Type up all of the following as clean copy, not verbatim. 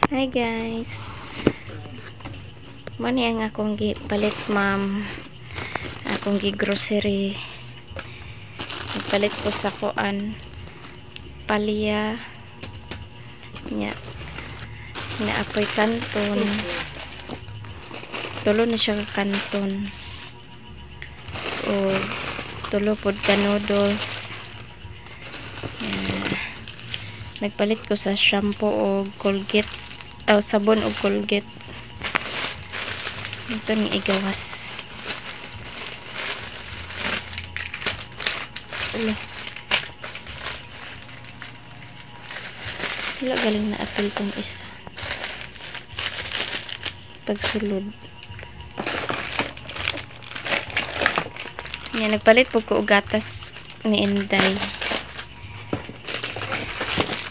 Hi guys. Mo ni ang akong gipalit ma'am. Akong gi-grocery. Nagpalit ko sa kuan palya. Nya. Naapoy kanton. Tulo na siya ka kanton. O tulo pod ka noodles. Nagpalit ko sa shampoo o Colgate. Sabon o Colgate. Ito ni igawas. Wala galing na apil tong isa. Pagsulod. Yan, nagpalit po ko og gatas ni Inday.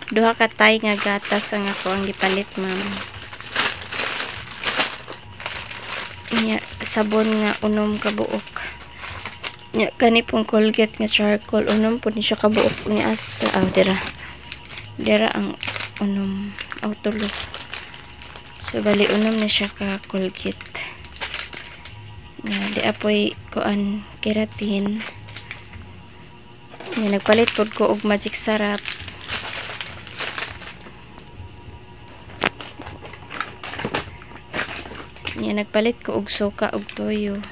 Duha ka tay nga gatas ang ako ang gipalit, ma'am. Nya, sabon nga unom ka buok. Nya, kani pong Colgate nga charcoal unom po ni siya ka buok ni asa. Dira ang unom. Tulo. So, bali unom na siya ka Colgate. Nya, di apoy kuan keratin. Nya, nagpalit po ko og Magic Sarap. Nya, nagpalit ko og suka og toyo.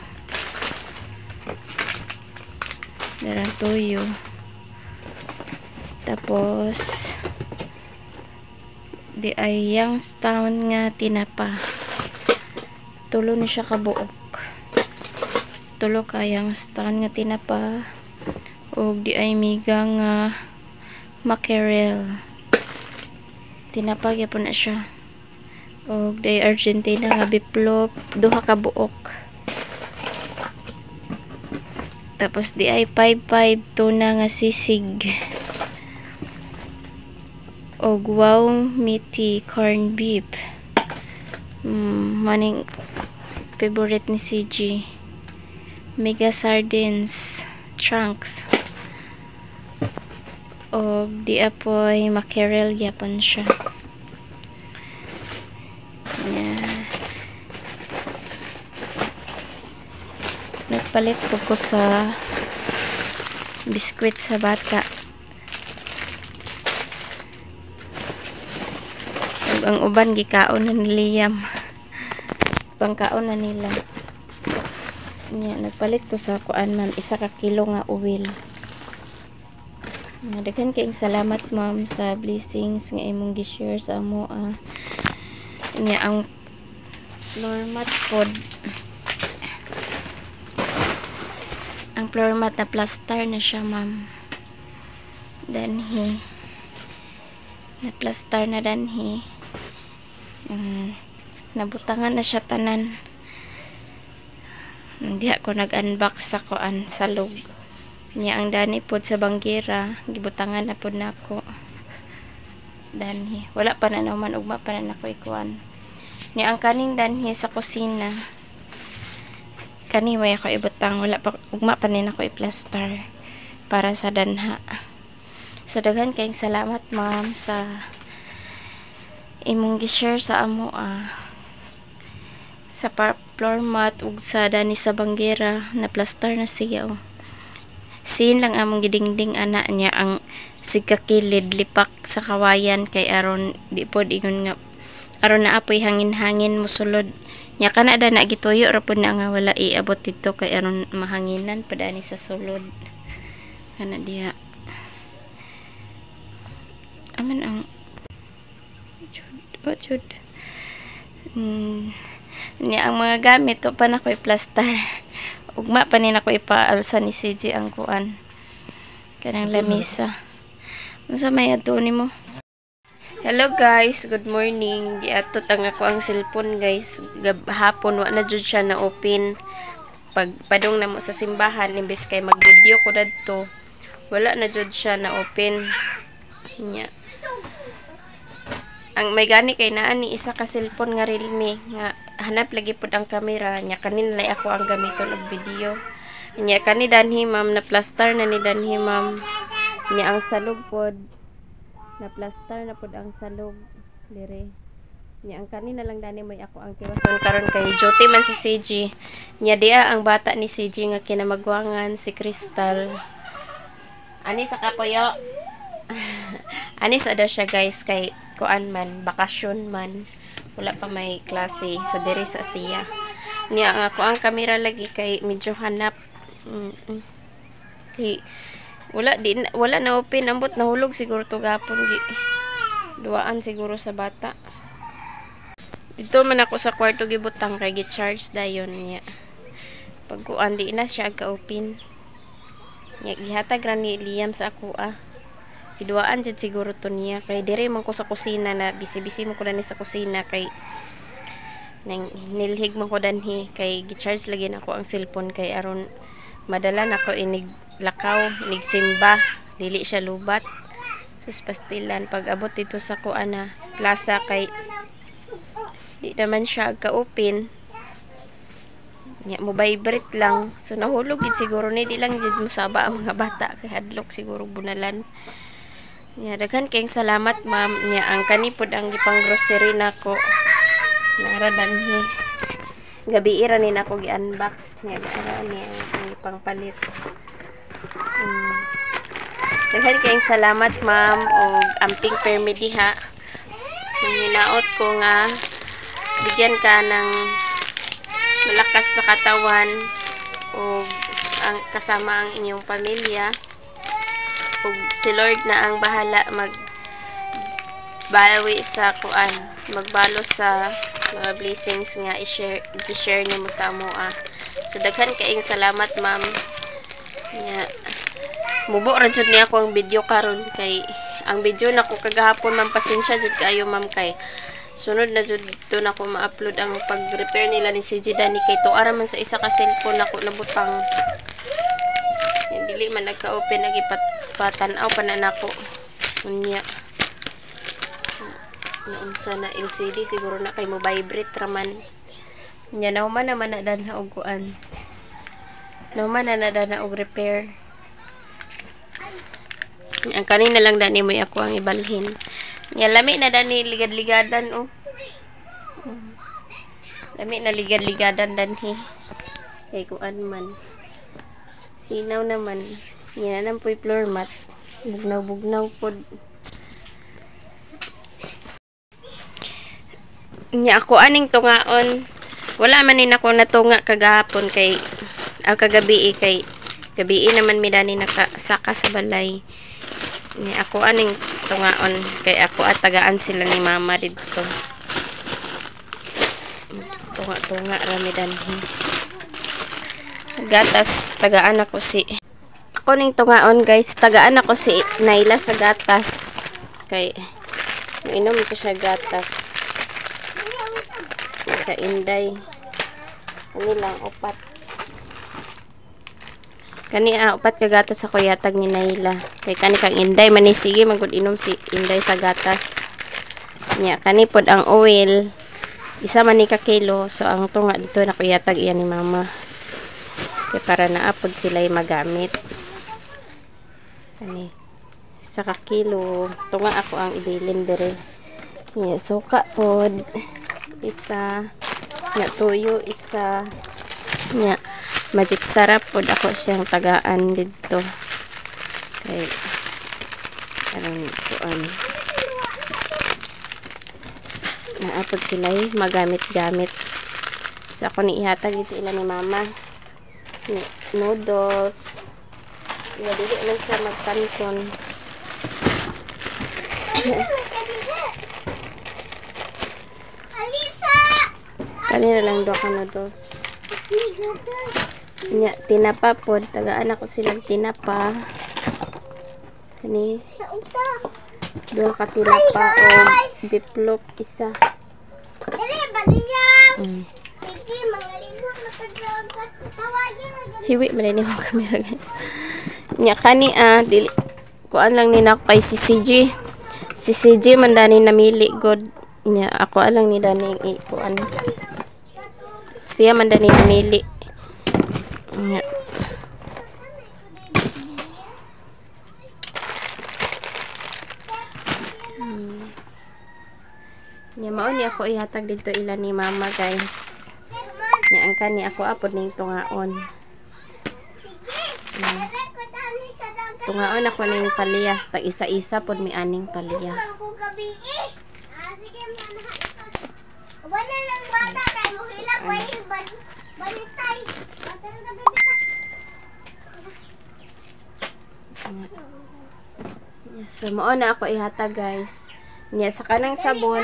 Darang toyo. Tapos di ay Youngstown nga tinapa. Tulo ni siya ka buok. Tulo ka Youngstown nga tinapa. Og di ay miga nga mackerel. Tinapa gyapon na siya. Og di ay Argentina nga biplop. Duha ka buok. Tapos di ay 5-5 tuna nga sisig. Og wow meaty corn beef. Maning favorite ni CG. Mega sardines chunks. Og di apoy mackerel yapon siya. Nagpalit ko sa biskwit sa bata. Ug ang uban gikaon na ni Liam. Pangkaon na nila. Nya, nagpalit ko sa kuan, ma'am, 1 kilo nga oil. Daghan kayong salamat, ma'am, sa blessings nga imong gi-share sa amo. Nya, ang floor mat pod. Ang floor mat na plaster na siya, ma'am. Danhi. Na plaster na danhi. Nabutangan na siya tanan. Hindi ako nag-unbox sa kuan sa log. Nya, ang dani pod sa banggira, gibutangan na pod nako. Danhi. Wala pa na naman, ugma pa na nako ikuan. Nya, ang kaning danhi sa kusina. Kani way ako ibutang, wala pa, ugma pa nin ako i-plaster para sa danha. So, daghan kayong salamat, ma'am, sa imong gi-share sa amo sa floor mat ug sa dani sa banggera na plaster na siya. Sin lang among gidingding ana niya ang sigkakilid lipak sa kawayan kay aron di pod ingon nga aron na apoy hangin-hangin mosulod. Nya, kana da na gituyo ra pud na nga wala iabot dito kay aron mahanginan padani sa sulod. Kana diha. Aman ang jud. Nya, ang mga gamit to pa na ko i-plaster. Ugma pa nin ako ipaalsa ni CJ ang kuan. Kanang lamisa. Unsa may adto nimo? Hello guys, good morning. Giatot ang ako ang cellphone guys. Hapon wa na jud siya na open. Padung na mo sa simbahan imbes kay mag-video ko dadto. Wala na jud siya na open. Nya. Ang may gani kay naa ni isa ka cellphone nga Realme nga hanap lagi pud ang camera nya kanin lay ako ang gamiton og video. Nya kani danhi ma'am na plaster na ni danhi ma'am. Nya ang salog pod na plaster na pod ang salog dire. Nya ang kanina lang dani may ako ang tiwason karon kay duty man si CG. Nya dia ang bata ni CG nga kinamagwangan si Crystal. Ani sa kapuyo. Ani sa daw siya guys kay kuan man bakasyon man. Wala pa may klase so diri sa siya. Nya ang ako ang kamera lagi kay medyo hanap. Kay wala na open ambot nahulog siguro to gapon gi. Duaan siguro sa bata. Dito man ako sa kwarto gibutang kay gi-charge dayon niya. Pagkuan di na siya ka-open. Nya gihatag ra ni Liam sa ako Iduaan jud siguro to niya kay dire man ko sa kusina na bisi-bisi man ko dani sa kusina kay nang nilhig man ko danhi kay gi-charge lagi na ako ang cellphone kay aron madala na ko inig lakaw, inig simba, dili siya lubat. Sus pastilan pag abot dito sa kuana plaza kay di naman siya ka-open nya mo vibrate lang so nahulog gid siguro ni di lang gid musaba ang mga bata kay hadlok siguro bunalan nya daghan kayong salamat ma'am nya ang kanipod ang gipang grocery nako nara danhi gabi ira ni nako gi-unbox nya ara ni ang gipang palit daghan kayong salamat ma'am og amping permi diha nanginaot ko nga bigyan ka ng malakas na katawan o ang kasama ang inyong pamilya o si Lord na ang bahala magbawi sa kuan magbalo sa mga blessings nga i-share nimo sa amo so daghan kaayong salamat ma'am nya mubo ra jud ni ako ang video karon kay ang video nako kagahapon ma'am pasensya jud kaayo ma'am kay sunod na jud to na ko ma-upload ang pag-repair nila ni CG Dani kay to ara man sa isa ka cellphone nako nabutang dili man nagka-open nagipatan-aw pa na nako unya unsa na LCD siguro na kay mo vibrate raman nya naman naman na danha og kuan naman na danha og repair ang kanina lang dani mo ako ang ibalhin nya lami na dani ligad-ligadan lami na ligad-ligadan danhi kay kuan man sinaw naman nya nang puy floor mat bugnaw pod nya ako aning tungaon wala man ni nako natunga kagahapon kay kagabi kay gabi naman mi dani nakasaka sa balay ni ako aning tungaon kay ako tagaan sila ni mama dito tunga rami danhi gatas tagaan ako ako ning tungaon guys tagaan ako si Naila sa gatas kay inom ko siya gatas kay Inday ano lang upat kani upat ka gatas ako yatag ni Naila kay kani kang Inday manisige magud inom si Inday sa gatas nya kani pod ang oil isa man ni ka kilo so ang tunga dito na ko yatag iyan ni mama kay para naapod sila magamit kani isa ka kilo tunga ako ang ibilin dire nya suka pod isa nya tuyo isa nya magic sarap pod ako siyang tagaan dito kay aron kuan naapod sila magamit-gamit so ako ni ihatag ito ila ni mama ni noodles dili lang siya magkanton kanina lang do ka noodles nya tinapa pod tagaan ako silang tinapa kani dua ka tinapa o biplop isa hiwi man ni mo camera guys nya kani dili kuan lang ni nako kay si CG man dani namili god nya ako lang ni dani kuan siya man dani namili nya mao ni ako ihatag dito ila ni mama guys. Nya ang kani ako apod ning tungaon. Tungaon ako ning paliya. Tag isa-isa pod mi aning paliya. So mao na ako ihatag guys. Nya sa kanang sabon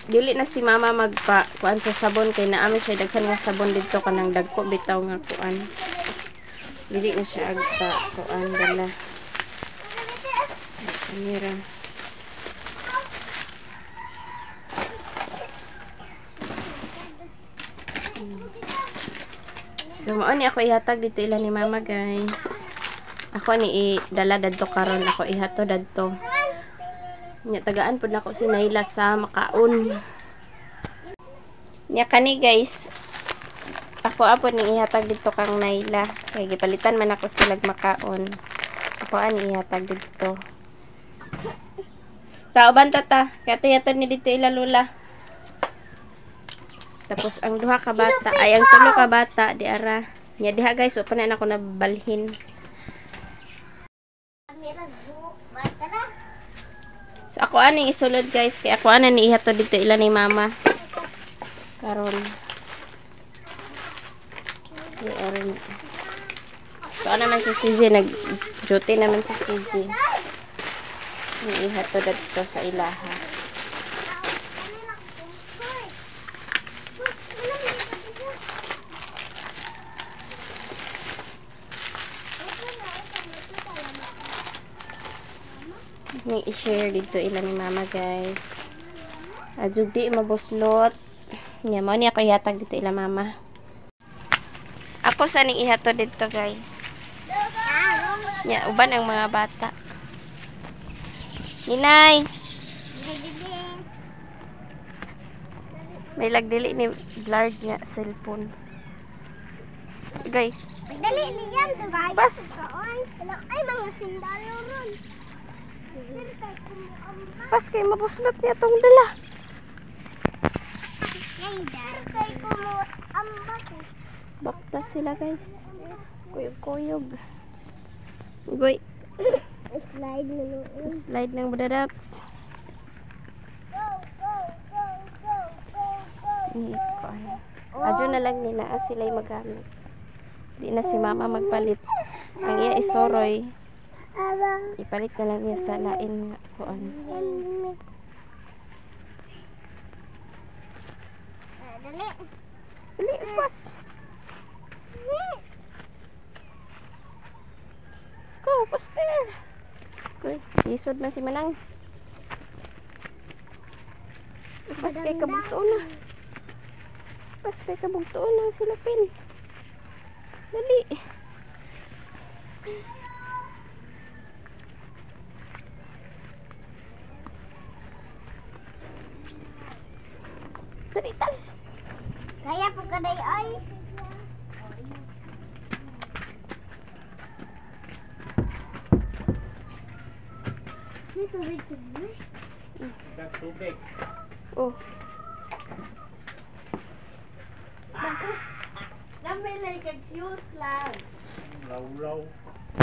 dili na si mama magpa kuan sa sabon kay naami siya daghan nga sabon dito kanang dagko bitaw nga kuan. Dili na siya agpa kuan dala. Mira. So mao ni ako ihatag dito ila ni mama guys. Ako ni dala dadto karon ako ihato dadto. Nya tagaan pud nako si Naila sa makaon. Nya kani guys. Ako apod ni ihatag dito kang Naila. Kay gipalitan man ako sila makaon. Ako ani ihatag dito. Tauban tata, kaya ni dito ila lula. Tapos ang duha ka bata, ay ang tulo ka bata di ara. Nya diha guys, so panan ako nabalhin. So ako ani isulod guys, kaya ako ani ni ihato dito ila ni mama. Karon. So naman si CJ nag-duty naman si CJ. Ni ihato dito sa ilaha. Ni i-share dito ila ni mama guys. Adjug di mabuslot. Nya mo ni ako ihatag dito ila mama. Ako sa ni ihato dito guys. Nya uban ang mga bata. Ninay. May lagdili ni blurred nga cellphone. Guys. Dali niyan diba? Pas. Ay mga sindalo ron. Pas kay mabuslot niya tong dala. Bakta sila guys. Kuyog-kuyog. Ugoy. Slide na noon. Slide ng badadaps. Adyo na lang nila sila'y magamit. Di na si mama magpalit. Ang iya isoroy. Ipalit na lang niya sa lain nga kuan. Dali. Dali, pas. Go, paster. Uy, isod na si Manang. Pas kay kabugtuon na. Pas kay kabugtuon na si Lupin. Dali. Dali, tal. Kaya po kaday ay. Tubig. Tubig. Oh. Dami lang kag-cute lang. Law-law.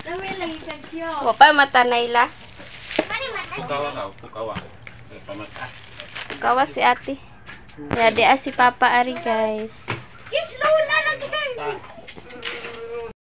Dami lang kag-cute. Wa pa mata Naila. Pukawa ka, pukawa. Pamata. Kawa si ate. Ya, di si Papa ari guys.